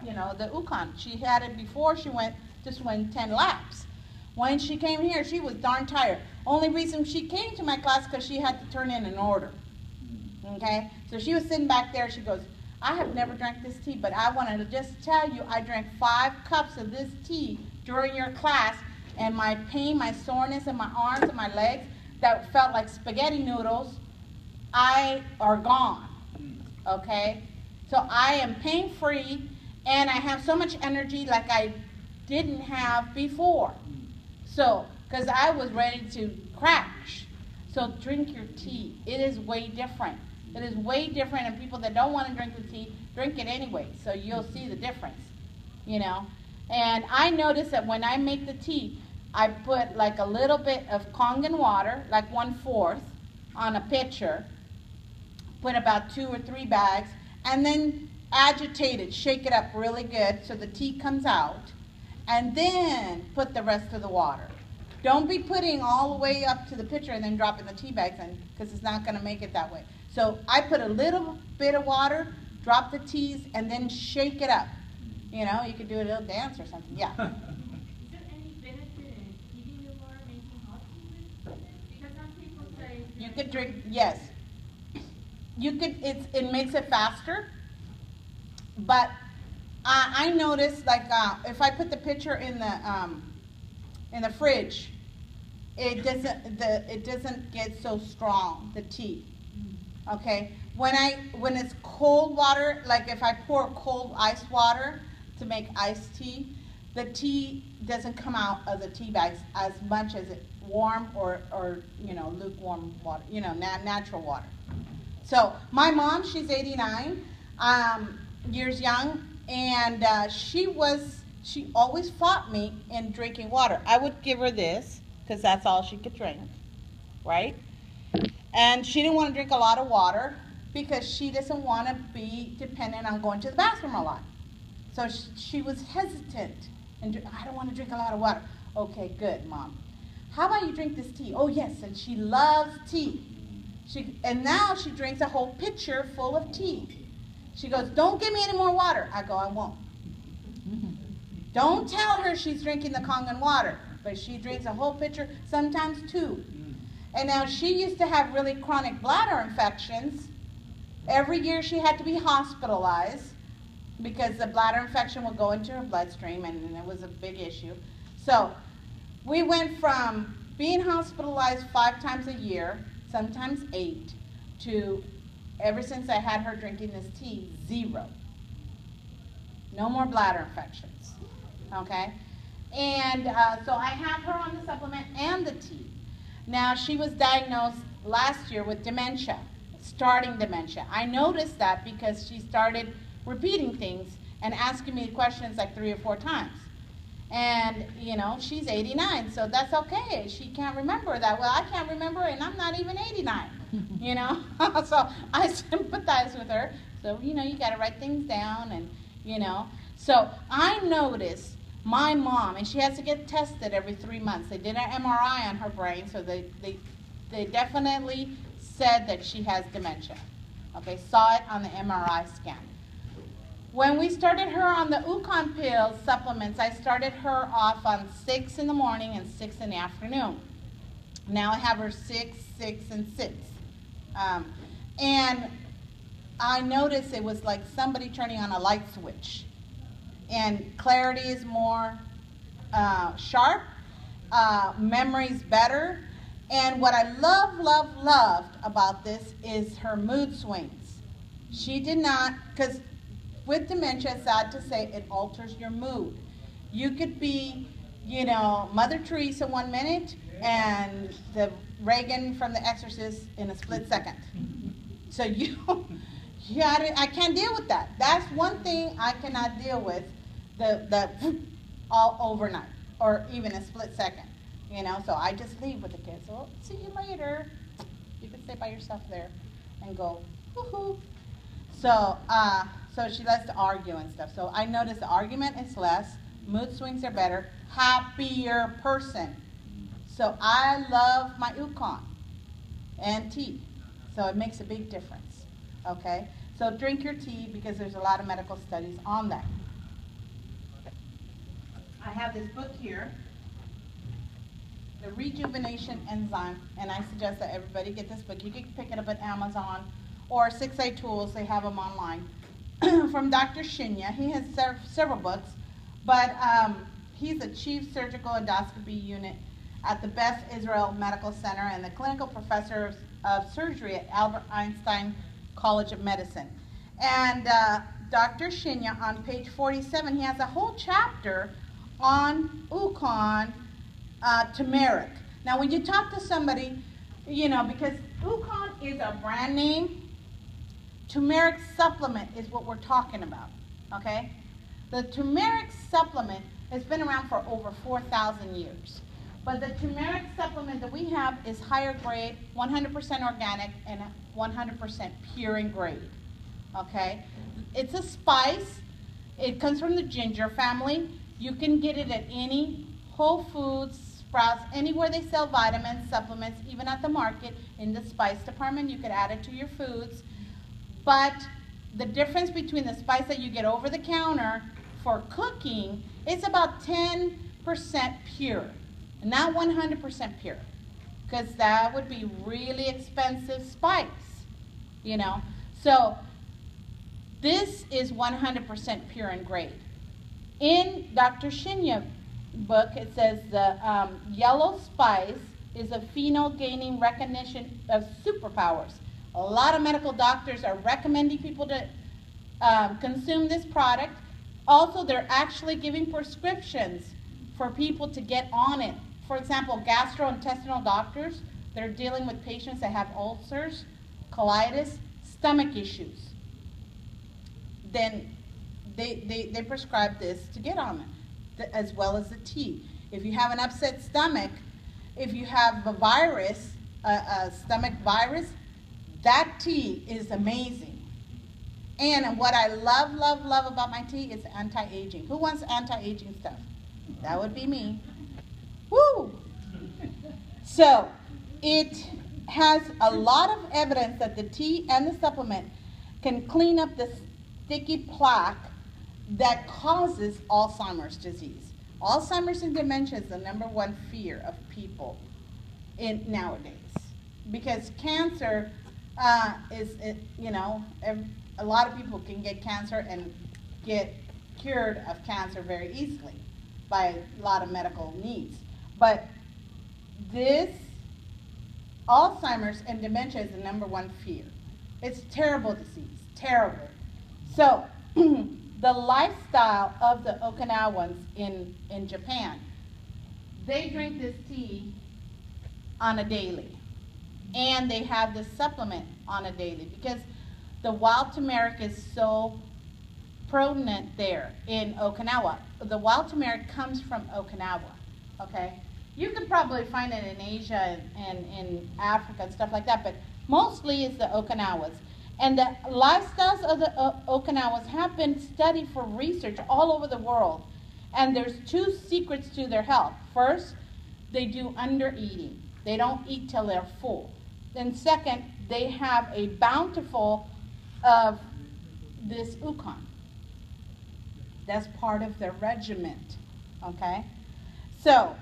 you know, the UKON. She had it before she just went 10 laps. When she came here, she was darn tired. Only reason she came to my class because she had to turn in an order. Okay? So she was sitting back there. She goes, I have never drank this tea, but I wanted to just tell you I drank 5 cups of this tea during your class, and my pain, my soreness in my arms and my legs that felt like spaghetti noodles, are gone. Okay? So I am pain-free, and I have so much energy like I didn't have before. So, because I was ready to crash. So drink your tea. It is way different. It is way different, and people that don't want to drink the tea, drink it anyway. So you'll see the difference, you know. And I noticed that when I make the tea, I put like a little bit of Kangen water, like 1/4, on a pitcher, put about 2 or 3 bags, and then agitate it, shake it up really good so the tea comes out, and then put the rest of the water. Don't be putting all the way up to the pitcher and then dropping the tea bags in, because it's not going to make it that way. So I put a little bit of water, drop the teas, and then shake it up. You know, you could do a little dance or something. Yeah. Is there any benefit in heating the water, making hot tea? Because some people say you could drink. Yes. You could. It makes it faster. But I noticed, like, if I put the pitcher in the fridge, it doesn't get so strong, the tea. Okay, when it's cold water, like if I pour cold ice water to make iced tea, the tea doesn't come out of the tea bags as much as it warm or you know, lukewarm water, you know, natural water. So my mom, she's 89, years young, and she always fought me in drinking water. I would give her this because that's all she could drink, right? And she didn't want to drink a lot of water because she doesn't want to be dependent on going to the bathroom a lot. So she was hesitant, and I don't want to drink a lot of water. Okay, good, Mom. How about you drink this tea? Oh, yes, and she loves tea. And now she drinks a whole pitcher full of tea. She goes, don't give me any more water. I go, I won't. Don't tell her she's drinking the Kangen water, but she drinks a whole pitcher, sometimes 2. And now she used to have really chronic bladder infections. Every year she had to be hospitalized because the bladder infection would go into her bloodstream, and it was a big issue. So we went from being hospitalized 5 times a year, sometimes 8, to ever since I had her drinking this tea, 0. No more bladder infections, okay? And so I have her on the supplement and the tea. Now, she was diagnosed last year with dementia, starting dementia. I noticed that because she started repeating things and asking me questions like 3 or 4 times. And, you know, she's 89, so that's okay. She can't remember that. Well, I can't remember, and I'm not even 89, you know. So I sympathize with her. So, you know, you got to write things down, and, you know. So I noticed my mom, and she has to get tested every 3 months. They did an MRI on her brain, so they definitely said that she has dementia. Okay, saw it on the MRI scan. When we started her on the UKON pill supplements, I started her off on 6 in the morning and 6 in the afternoon. Now I have her 6, 6, and 6. And I noticed it was like somebody turning on a light switch. And clarity is more sharp, memory's better, and what I loved about this is her mood swings. She did not, because with dementia, it's sad to say, it alters your mood. You could be, you know, Mother Teresa 1 minute and the Reagan from The Exorcist in a split second. So I can't deal with that. That's one thing I cannot deal with. The all overnight, or even a split second, you know, so I just leave with the kids. So, see you later. You can stay by yourself there and go, woohoo. So, so she likes to argue and stuff. So I notice the argument is less, mood swings are better, happier person. So I love my UKON and tea. So it makes a big difference, okay? So drink your tea because there's a lot of medical studies on that. I have this book here, The Rejuvenation Enzyme, and I suggest that everybody get this book. You can pick it up at Amazon or 6A Tools, they have them online. From Dr. Shinya. He has several books, but he's a chief surgical endoscopy unit at the Beth Israel Medical Center and the clinical professor of surgery at Albert Einstein College of Medicine. And Dr. Shinya, on page 47, he has a whole chapter on UKON, turmeric. Now, when you talk to somebody, you know, because UKON is a brand name, turmeric supplement is what we're talking about, okay? The turmeric supplement has been around for over 4,000 years. But the turmeric supplement that we have is higher grade, 100% organic, and 100% pure in grade, okay? It's a spice. It comes from the ginger family. You can get it at any Whole Foods, Sprouts, anywhere they sell vitamins, supplements, even at the market, in the spice department. You could add it to your foods. But the difference between the spice that you get over the counter for cooking is about 10% pure, not 100% pure, because that would be really expensive spice, you know. So this is 100% pure and grade. In Dr. Shinya's book, it says the yellow spice is a phenol gaining recognition of superpowers. A lot of medical doctors are recommending people to consume this product. Also, they're actually giving prescriptions for people to get on it. For example, gastrointestinal doctors, they're dealing with patients that have ulcers, colitis, stomach issues. Then they prescribe this to get on it, as well as the tea. If you have an upset stomach, if you have a virus, a stomach virus, that tea is amazing. And what I love, love, love about my tea is anti-aging. Who wants anti-aging stuff? That would be me. Woo! So, it has a lot of evidence that the tea and the supplement can clean up the sticky plaque that causes Alzheimer's disease. Alzheimer's and dementia is the #1 fear of people nowadays. Because cancer you know, a lot of people can get cancer and get cured of cancer very easily by a lot of medical needs. But this Alzheimer's and dementia is the #1 fear. It's a terrible disease, terrible. So the lifestyle of the Okinawans in Japan, they drink this tea on a daily. And they have this supplement on a daily because the wild turmeric is so prominent there in Okinawa. The wild turmeric comes from Okinawa, okay? You could probably find it in Asia and in Africa and stuff like that, but mostly it's the Okinawas. And the lifestyles of the Okinawas have been studied for research all over the world. And there's 2 secrets to their health. First, they do undereating. They don't eat till they're full. Then second, they have a bountiful of this UKON. That's part of their regiment, okay? So,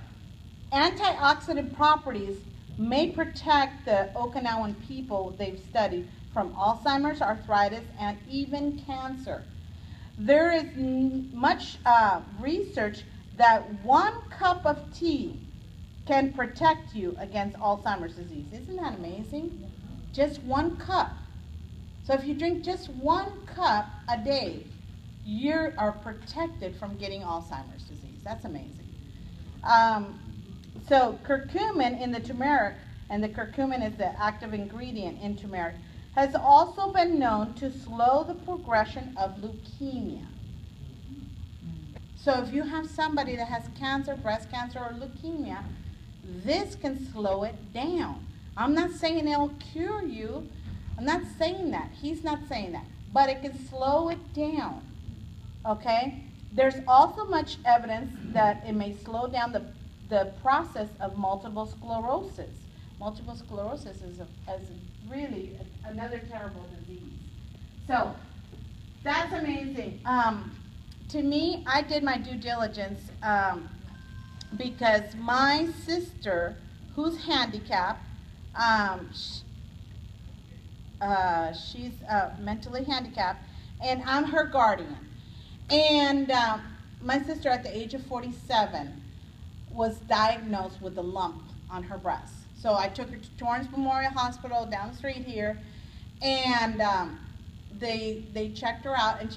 antioxidant properties may protect the Okinawan people they've studied from Alzheimer's, arthritis, and even cancer. There is much research that 1 cup of tea can protect you against Alzheimer's disease. Isn't that amazing? Just 1 cup. So if you drink just 1 cup a day, you are protected from getting Alzheimer's disease. That's amazing. So curcumin in the turmeric, and the curcumin is the active ingredient in turmeric, has also been known to slow the progression of leukemia. So if you have somebody that has cancer, breast cancer, or leukemia, this can slow it down. I'm not saying it'll cure you. I'm not saying that. He's not saying that. But it can slow it down. Okay? There's also much evidence that it may slow down the process of multiple sclerosis. Multiple sclerosis is really another terrible disease. So, that's amazing. to me, I did my due diligence because my sister, who's handicapped, she's mentally handicapped, and I'm her guardian. And my sister, at the age of 47, was diagnosed with a lump on her breast. So I took her to Torrance Memorial Hospital down the street here, and they checked her out, and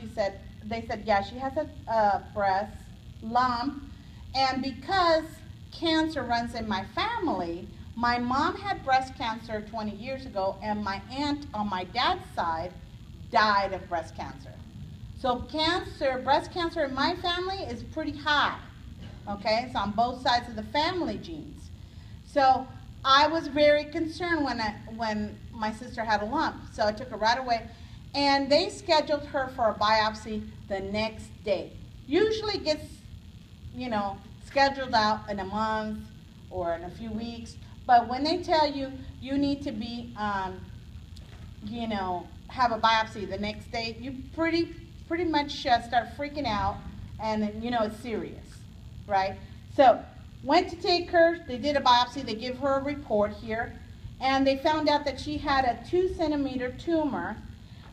they said, yeah, she has a breast lump, and because cancer runs in my family, my mom had breast cancer 20 years ago, and my aunt on my dad's side died of breast cancer. So breast cancer in my family is pretty high, okay? It's on both sides of the family genes. So I was very concerned when my sister had a lump, so I took her right away, and they scheduled her for a biopsy the next day. Usually gets, scheduled out in a month or in a few weeks, but when they tell you you need to be, have a biopsy the next day, you pretty much start freaking out, and it's serious, right? So went to take her, they did a biopsy, they give her a report here, and they found out that she had a 2-centimeter tumor,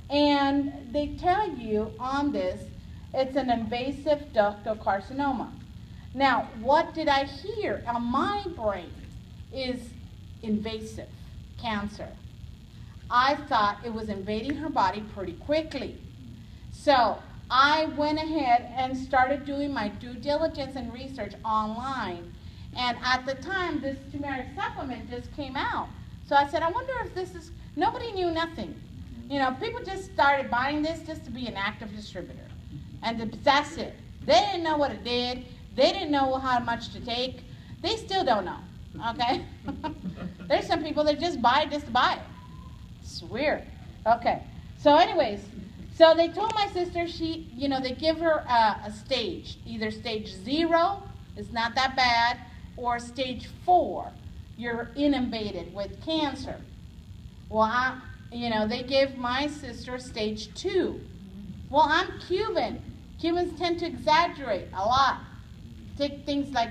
and they tell you on this, it's an invasive ductal carcinoma. Now, what did I hear on my brain is invasive cancer. I thought it was invading her body pretty quickly. So I went ahead and started doing my due diligence and research online. And at the time, this turmeric supplement just came out. So I said, I wonder if this is, nobody knew nothing. People just started buying this just to be an active distributor. And that's it. They didn't know what it did. They didn't know how much to take. They still don't know, okay? There's some people that just buy it just to buy it. It's weird. Okay. So anyways, so they told my sister they give her a stage, either stage 0, it's not that bad, or stage 4, you're inundated with cancer. Well, they give my sister stage 2. Well, I'm Cuban. Cubans tend to exaggerate a lot. Take things like,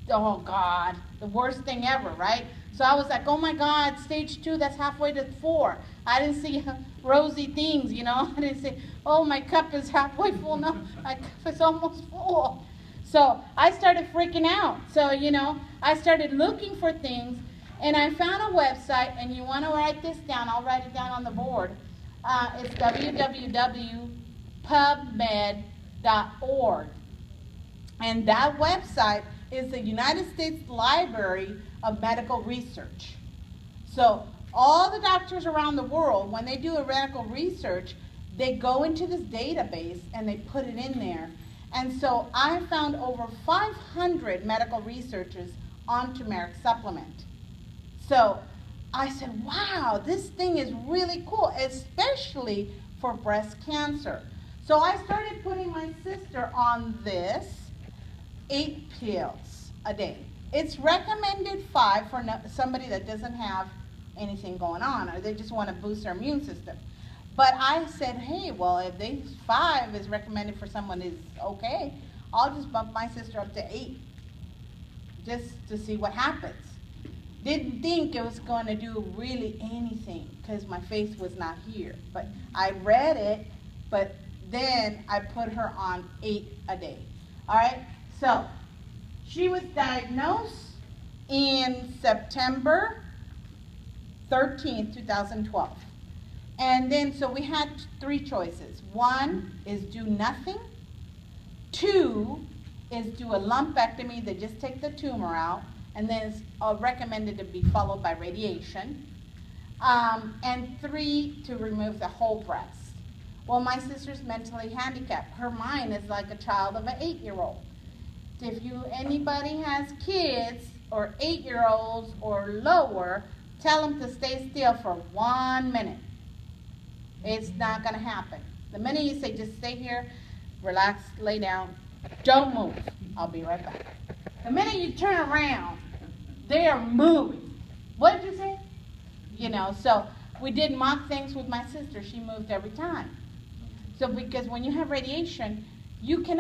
oh God, the worst thing ever, right? So I was like, oh my God, stage 2, that's halfway to 4. I didn't see rosy things, I didn't say, oh, my cup is halfway full. No, my cup is almost full. So I started freaking out. So, I started looking for things, and I found a website, and you want to write this down. I'll write it down on the board. It's www.pubmed.org. And that website is the United States Library of Medical Research. So all the doctors around the world, when they do a medical research, they go into this database and they put it in there. And so I found over 500 medical researchers on turmeric supplement. So I said, wow, this thing is really cool, especially for breast cancer. So I started putting my sister on this 8 pills a day. It's recommended 5 for somebody that doesn't have anything going on, or they just want to boost their immune system. But I said, hey, well, if 5 is recommended for someone is okay, I'll just bump my sister up to 8, just to see what happens. Didn't think it was going to do really anything because my faith was not here. But I read it, but then I put her on 8 a day. All right? So she was diagnosed in September 13th, 2012. And then, so we had 3 choices. 1 is do nothing. 2 is do a lumpectomy, they just take the tumor out, and then it's recommended to be followed by radiation. And 3, to remove the whole breast. Well, my sister's mentally handicapped. Her mind is like a child of an 8-year-old. If anybody has kids or 8-year-olds or lower, tell them to stay still for 1 minute. It's not going to happen. The minute you say, just stay here, relax, lay down, don't move, I'll be right back. The minute you turn around, they are moving. What did you say? So we did mock things with my sister. She moved every time. So because when you have radiation, You cannot